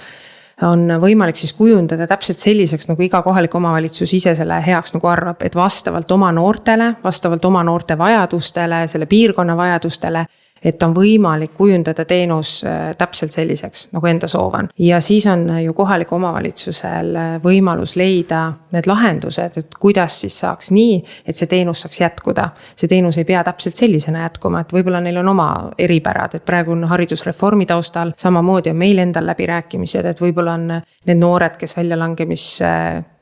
on võimalik siis kujundada täpselt selliseks, nagu iga kohalik omavalitsus ise selle heaks nagu arvab, et vastavalt oma noortele, vastavalt oma noorte vajadustele, selle piirkonna vajadustele, et on võimalik kujundada teenus täpselt selliseks, nagu enda soov on. Ja siis on ju kohaliku omavalitsusel võimalus leida need lahendused, et kuidas siis saaks nii, et see teenus saaks jätkuda. See teenus ei pea täpselt sellisena jätkuma, et võib-olla neil on oma eripärad, et praegu on haridusreformi taustal, samamoodi on meil endal läbirääkimised, et võib-olla on need noored, kes väljalangemis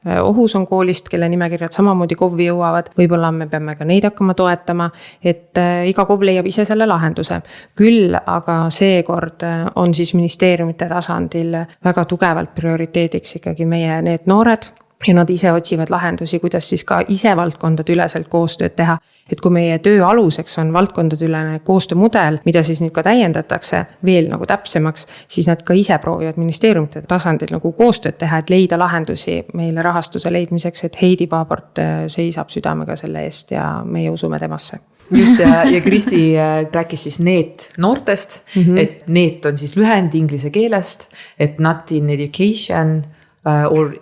ohus on koolist, kelle nimekirjad samamoodi KOV-i jõuavad, võib-olla me peame ka neid hakkama toetama, et iga KOV leiab ise selle lahenduse. Küll aga seekord on siis ministeeriumite tasandil väga tugevalt prioriteediks ikkagi meie need noored, ja nad ise otsivad lahendusi, kuidas siis ka ise valdkondade üleselt koostööd teha. Et kui meie töö aluseks on valdkondade ülene koostöömudel, mida siis nüüd ka täiendatakse veel nagu täpsemaks, siis nad ka ise proovivad ministeeriumite tasandil nagu koostööd teha, et leida lahendusi meile rahastuse leidmiseks, et Heidi Paabort seisab südamega selle eest ja meie usume temasse. Just ja Kristi rääkis siis NEET noortest, et NEET on siis lühend inglise keelest, et not in education or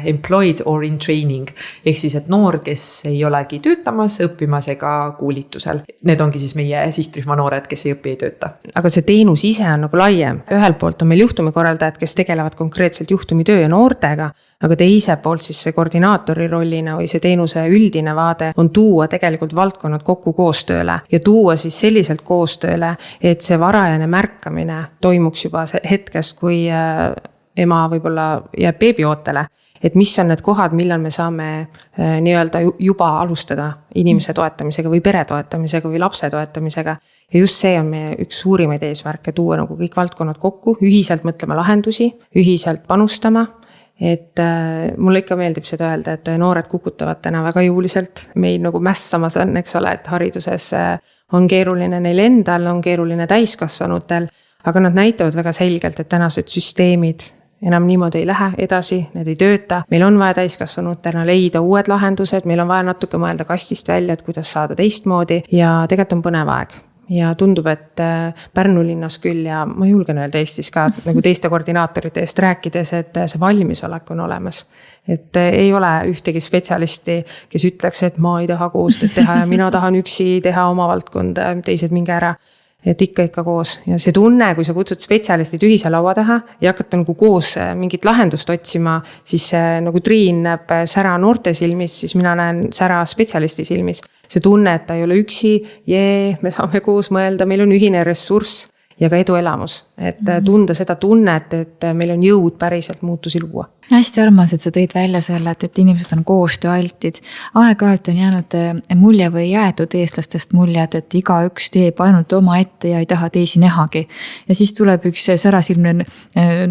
employed or in training. Ehk siis, et noor, kes ei olegi töötamas, õppimas ega koolitusel. Need ongi siis meie sihtrühma noored, kes ei õpi, ei tööta. Aga see teenus ise on nagu laiem. Ühelt poolt on meil juhtumikorraldajad, kes tegelevad konkreetselt juhtumitöö ja noortega, aga teiselt poolt siis see koordinaatori rollina või see teenuse üldine vaade on tuua tegelikult valdkonnad kokku koostööle ja tuua siis selliselt koostööle, et see varajane märkamine toimuks juba hetkest, kui ema võib-olla jääb beebiootele. Et mis on need kohad, millal me saame nii-öelda juba alustada inimese toetamisega või pere toetamisega või lapse toetamisega. Ja just see on meie üks suurimaid eesmärke, tuua nagu kõik valdkonnad kokku, ühiselt mõtlema lahendusi, ühiselt panustama. Et mulle ikka meeldib seda öelda, et noored kukutavad täna väga jõuliselt. Meid nagu mässamas on, eks ole, et hariduses on keeruline neil endal, on keeruline täiskasvanutel, aga nad näitavad väga selgelt, et tänased süsteemid enam niimoodi ei lähe edasi, need ei tööta. Meil on vaja täiskasvanutena leida uued lahendused, meil on vaja natuke mõelda kastist välja, et kuidas saada teistmoodi ja tegelikult on põnev aeg. Ja tundub, et Pärnu linnas küll ja ma julgen öelda Eestis ka nagu teiste koordinaatorite eest rääkides, et see valmisolek on olemas. Et ei ole ühtegi spetsialisti, kes ütleks, et ma ei taha koostööd teha ja mina tahan üksi teha oma valdkonda, teised minge ära. Et ikka koos ja see tunne, kui sa kutsud spetsialistid ühise laua taha ja hakata nagu koos mingit lahendust otsima, siis nagu Triin näeb sära noorte silmis, siis mina näen sära spetsialisti silmis. See tunne, et ta ei ole üksi, me saame koos mõelda, meil on ühine ressurss ja ka eduelamus, et tunda seda tunnet, et meil on jõud päriselt muutusi luua. Hästi armas, et sa tõid välja selle, et inimesed on koostööaltid. Aeg-ajalt on jäänud mulje või jäetud eestlastest muljed, et igaüks teeb ainult oma ette ja ei taha teisi nähagi. Ja siis tuleb üks särasilmne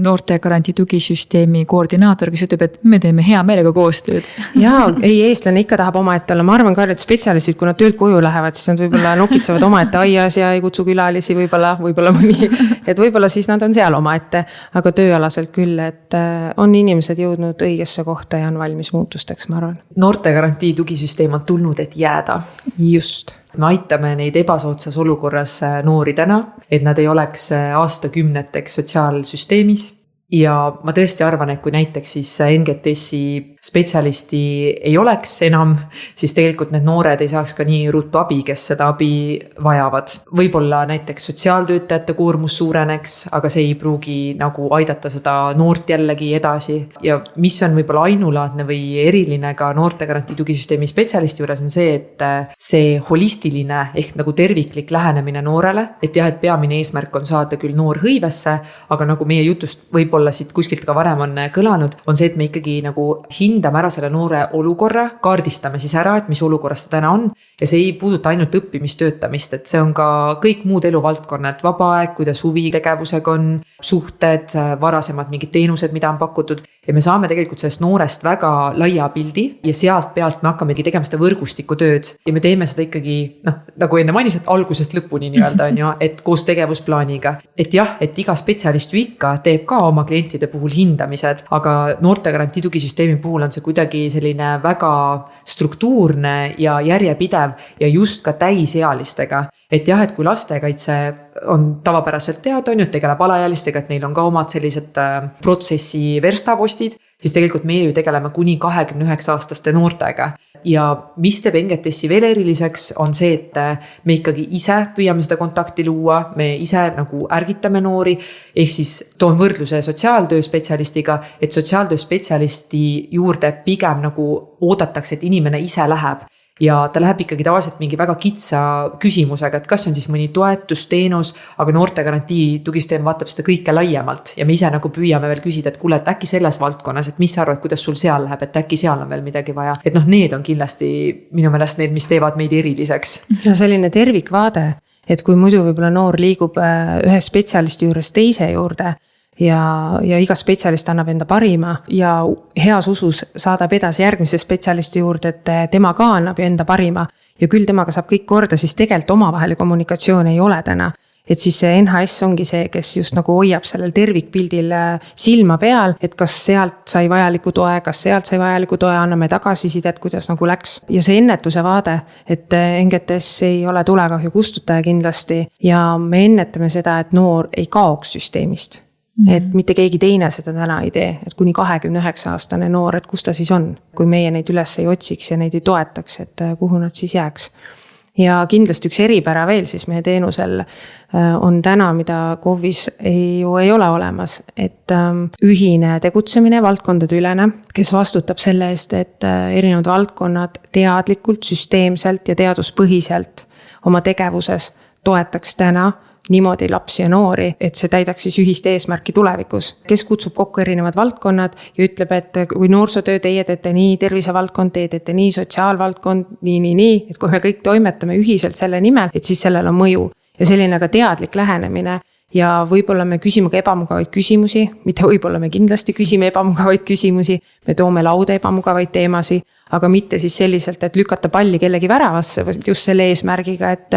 noortegarantii tugisüsteemi koordinaator, kes ütleb, et me teeme hea meelega koostööd. Jaa, ei eestlane ikka tahab oma ette olla. Ma arvan ka, et spetsialistid, kui nad töölt koju lähevad, siis nad võib-olla nokitsevad oma ette aias ja ei kutsu külalisi võib-olla mõni. Et võib-olla siis nad on seal oma ette, aga tööalaselt küll, et on inimesed jõudnud õigesse kohta ja on valmis muutusteks, ma arvan. Noortegarantii tugisüsteem on tulnud, et jääda. Just. Me aitame neid ebasoodsas olukorras noori täna, et nad ei oleks aastakümneteks sotsiaalsüsteemis. Ja ma tõesti arvan, et kui näiteks siis NGTS-i spetsialisti ei oleks enam, siis tegelikult need noored ei saaks ka nii ruttu abi, kes seda abi vajavad. Võib-olla näiteks sotsiaaltöötajate koormus suureneks, aga see ei pruugi nagu aidata seda noort jällegi edasi. Ja mis on võib-olla ainulaadne või eriline ka noortegarantii tugisüsteemi spetsialisti juures on see, et see holistiline ehk nagu terviklik lähenemine noorele, et jah, et peamine eesmärk on saada küll noor hõivesse, aga nagu meie jutust võib-olla siit kuskilt ka varem on kõlanud, on see, et me ikkagi nagu hindame ära selle noore olukorra, kaardistame siis ära, et mis olukorras ta täna on ja see ei puuduta ainult õppimistöötamist, et see on ka kõik muud eluvaldkonnad, vaba aeg, kuidas huvitegevusega on, suhted, varasemad mingid teenused, mida on pakutud ja me saame tegelikult sellest noorest väga laia pildi ja sealt pealt me hakkamegi tegema seda võrgustiku tööd ja me teeme seda ikkagi, nagu enne mainisin, algusest lõpuni nii-öelda on ju, et koos tegevusplaaniga, et jah, et iga spetsialist ju ikka teeb ka oma klientide puhul hindamised, aga noortegarantii tugisüsteemi puhul on see kuidagi selline väga struktuurne ja järjepidev ja just ka täisealistega. Et jah, et kui lastekaitse on tavapäraselt teada, on ju, tegeleb alaealistega, et neil on ka omad sellised protsessi verstapostid, siis tegelikult meie ju tegeleme kuni 29-aastaste noortega. Ja mis teeb NGTS-i veel eriliseks on see, et me ikkagi ise püüame seda kontakti luua, me ise nagu ärgitame noori, ehk siis toon võrdluse sotsiaaltöö spetsialistiga, et sotsiaaltöö spetsialisti juurde pigem nagu oodatakse, et inimene ise läheb. Ja ta läheb ikkagi tavaliselt mingi väga kitsa küsimusega, et kas on siis mõni toetusteenus, aga noortegarantii tugisüsteem vaatab seda kõike laiemalt ja me ise nagu püüame veel küsida, et kuule, et äkki selles valdkonnas, et mis sa arvad, kuidas sul seal läheb, et äkki seal on veel midagi vaja. Et need on kindlasti minu meelest need, mis teevad meid eriliseks. Ja selline tervikvaade, et kui muidu võib-olla noor liigub ühe spetsialisti juures teise juurde ja iga spetsialist annab enda parima ja heas usus saadab edasi järgmise spetsialisti juurde, et tema ka annab ju enda parima ja küll temaga saab kõik korda, siis tegelikult omavahel kommunikatsioon ei ole täna. Et siis see NHS ongi see, kes just nagu hoiab sellel tervikpildil silma peal, et kas sealt sai vajaliku toe, kas sealt sai vajaliku toe, anname tagasisidet, kuidas nagu läks. Ja see ennetuse vaade, et NGTS ei ole tulekahju kustutaja kindlasti ja me ennetame seda, et noor ei kaoks süsteemist. Et mitte keegi teine seda täna ei tee, et kuni 29-aastane noor, et kus ta siis on, kui meie neid üles ei otsiks ja neid ei toetaks, et kuhu nad siis jääks. Ja kindlasti üks eripära veel siis meie teenusel on täna, mida KOV-is ei ole olemas, et ühine tegutsemine, valdkondade ülene, kes vastutab selle eest, et erinevad valdkonnad teadlikult, süsteemselt ja teaduspõhiselt oma tegevuses toetaks täna niimoodi lapsi ja noori, et see täidaks siis ühist eesmärki tulevikus. Kes kutsub kokku erinevad valdkonnad ja ütleb, et kui noorsootöö teie teete nii, tervisevaldkond teie teete nii, sotsiaalvaldkond nii, et kui me kõik toimetame ühiselt selle nimel, et siis sellel on mõju. Ja selline ka teadlik lähenemine ja võib-olla me küsime ka ebamugavaid küsimusi, mitte võib-olla me kindlasti küsime ebamugavaid küsimusi, me toome lauda ebamugavaid teemasi, aga mitte siis selliselt, et lükata palli kellegi väravasse, just selle eesmärgiga, et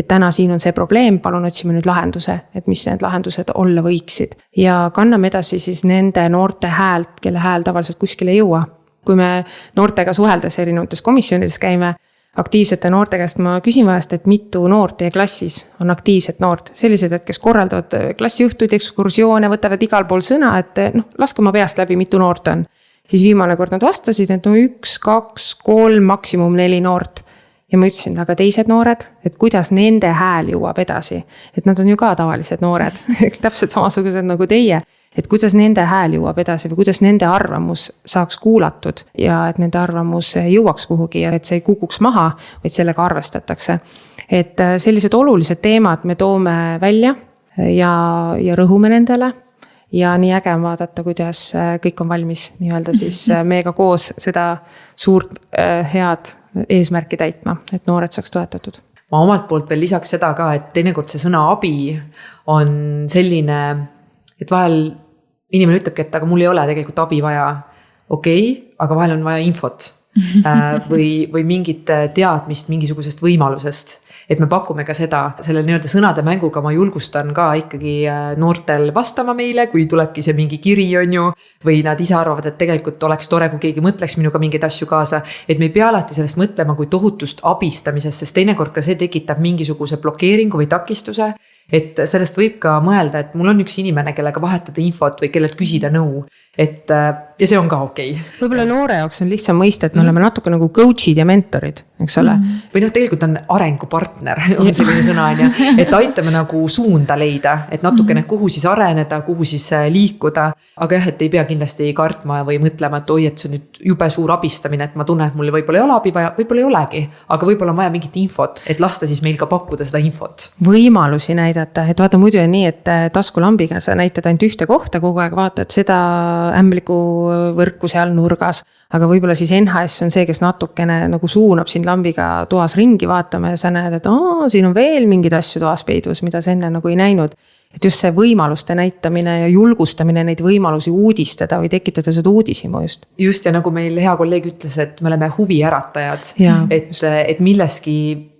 täna siin on see probleem, palun otsime nüüd lahenduse, et mis need lahendused olla võiksid. Ja kanname edasi siis nende noorte häält, kelle hääl tavaliselt kuskile ei jõua. Kui me noortega suheldes erinevates komisjonides käime, aktiivsete noorte käest ma küsin vahest, et mitu noort teie klassis on aktiivset noort. Sellised, et kes korraldavad klassiõhtuid, ekskursioone, võtavad igal pool sõna, et laske oma peast läbi, mitu noort on. Siis viimane kord nad vastasid, et 1, 2, 3, maksimum 4 noort. Ja ma ütlesin, aga teised noored, et kuidas nende hääl jõuab edasi. Et nad on ju ka tavalised noored, täpselt samasugused nagu teie. Et kuidas nende hääl jõuab edasi või kuidas nende arvamus saaks kuulatud ja et nende arvamus jõuaks kuhugi ja et see ei kukuks maha, vaid sellega arvestatakse. Et sellised olulised teemad me toome välja ja rõhume nendele. Ja nii äge on vaadata, kuidas kõik on valmis nii-öelda siis meiega koos seda suurt head eesmärki täitma, et noored saaks toetatud. Ma omalt poolt veel lisaks seda ka, et teinekord see sõna abi on selline, et vahel inimene ütlebki, et aga mul ei ole tegelikult abi vaja. Okei, aga vahel on vaja infot või mingit teadmist mingisugusest võimalusest. Et me pakume ka seda, selle nii-öelda sõnade mänguga ma julgustan ka ikkagi noortel vastama meile, kui tulebki see mingi kiri on ju, või nad ise arvavad, et tegelikult oleks tore, kui keegi mõtleks minuga mingeid asju kaasa, et me ei pea alati sellest mõtlema kui tohutust abistamisest, sest teinekord ka see tekitab mingisuguse blokeeringu või takistuse, et sellest võib ka mõelda, et mul on üks inimene, kellega vahetada infot või kellelt küsida nõu, et ja see on ka okei. Võib-olla noore jaoks on lihtsam mõista, et me oleme natuke nagu coach'id ja mentorid, eks ole. Või tegelikult on arengupartner, on selline sõna, et aitame nagu suunda leida, et natukene kuhu siis areneda, kuhu siis liikuda, aga jah, et ei pea kindlasti kartma või mõtlema, et oi, et see on nüüd jube suur abistamine, et ma tunnen, et mul võib-olla ei ole abi vaja, võib-olla ei olegi, aga võib-olla on vaja mingit infot, et lasta siis meil ka pakkuda seda infot. Võimalusi näidata, et vaata muidu on nii, et taskulambiga sa näitad ainult ühte kohta, kogu aeg vaatad seda ämbliku võrku seal nurgas, aga võib-olla siis NHS on see, kes natukene nagu suunab sind lambiga toas ringi vaatama ja sa näed, et siin on veel mingid asju toas peidus, mida sa enne nagu ei näinud. Et just see võimaluste näitamine ja julgustamine neid võimalusi uudistada või tekitada seda uudisimu just. Just ja nagu meil hea kolleeg ütles, et me oleme huviäratajad, et milleski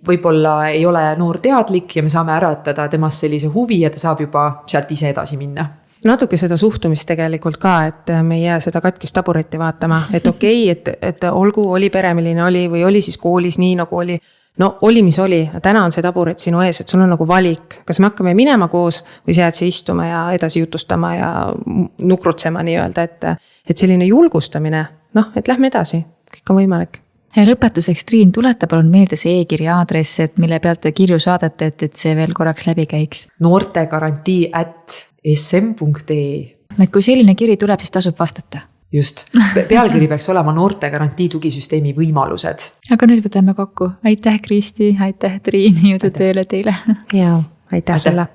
võib-olla ei ole noor teadlik ja me saame äratada temast sellise huvi ja ta saab juba sealt ise edasi minna. Natuke seda suhtumist tegelikult ka, et me ei jää seda katkist taburetti vaatama, et okei, et olgu oli pere, milline oli või oli siis koolis nii nagu oli. No oli, mis oli, täna on see taburet sinu ees, et sul on nagu valik, kas me hakkame minema koos või sa jääd see istuma ja edasi jutustama ja nukrutsema nii-öelda, et selline julgustamine, et lähme edasi, kõik on võimalik. Ja lõpetuseks, Triin, tuleta palun meelde see e-kirja aadress, et mille pealt te kirju saadate, et see veel korraks läbi käiks. noortegarantii@sm.ee. Et kui selline kiri tuleb, siis tasub vastata. Just. Pealkiri peaks olema noortegarantii tugisüsteemi võimalused. Aga nüüd võtame kokku. Aitäh, Kristi, aitäh, Triin, jõudu tööle teile. Jaa, aitäh sulle.